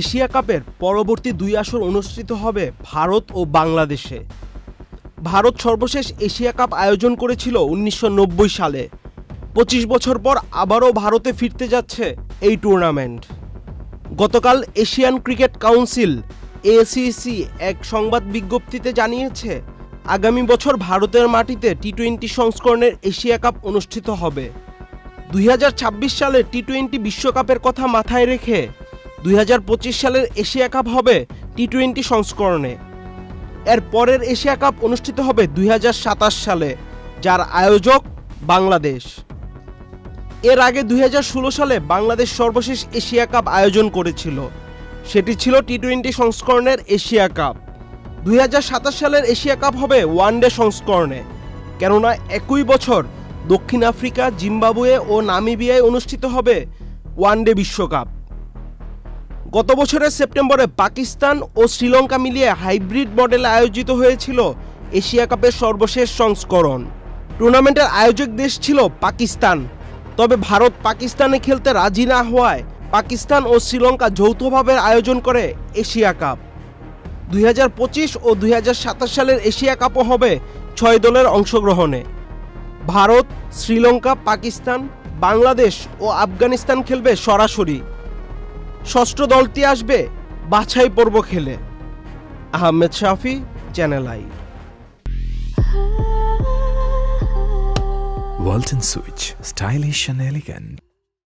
Asia কাপের পরবর্তী ২ আসর অনুষ্ঠিত হবে ভারত ও বাংলাদেশে। ভারত সর্বশেষ এশিয়া কাপ আয়োজন করেছিল ১৯৯০ সালে। ২৫ বছর পর আবারও ভারতে ফিরতে যাচ্ছে এই টুর্নামেন্ট। গতকাল এশিয়ান ক্রিকেট কাউন্সিল এসিসি এক সংবাদ বিজ্ঞপ্তিতে জানিয়েছে, আগামী বছর ভারতের মাটিতে টি-২০ সংস্করণের এশিয়া কাপ অনুষ্ঠিত হবে। ২০২৬ সালের টি-২০ বিশ্বকাপের কথা মাথায় রেখে ২০২৫ সালের এশিয়া কাপ হবে টি-২০ সংস্করণে। এর পরের এশিয়া কাপ অনুষ্ঠিত হবে ২০২৭ সালে, যার আয়োজক বাংলাদেশ। এর আগে ২০১৬ সালে বাংলাদেশ সর্বশেষ এশিয়া কাপ আয়োজন করেছিল। সেটি ছিল টি-২০ সংস্করণের এশিয়া কাপ। ২০২৭ সালের এশিয়া কাপ হবে ওয়ানডে সংস্করণে, কেননা একই বছর দক্ষিণ আফ্রিকা, জিম্বাবুয়ে ও নামিবিয়ায় অনুষ্ঠিত হবে ওয়ানডে বিশ্বকাপ। গত বছরের সেপ্টেম্বরে পাকিস্তান ও শ্রীলঙ্কা মিলিয়ে হাইব্রিড মডেলে আয়োজিত হয়েছিল এশিয়া কাপের সর্বশেষ সংস্করণ। টুর্নামেন্টের আয়োজক দেশ ছিল পাকিস্তান, তবে ভারত পাকিস্তানে খেলতে রাজি না হওয়ায় পাকিস্তান ও শ্রীলঙ্কা যৌথভাবে আয়োজন করে এশিয়া কাপ। ২০২৫ ও ২০২৭ সালের এশিয়া কাপও হবে ৬ দলের অংশগ্রহণে। ভারত, শ্রীলঙ্কা, পাকিস্তান, বাংলাদেশ ও আফগানিস্তান খেলবে সরাসরি। ষষ্ঠ দলটি আসবে বাছাই পর্ব খেলে। Ahmed Shafi, channel I. Walton Switch, stylish and elegant.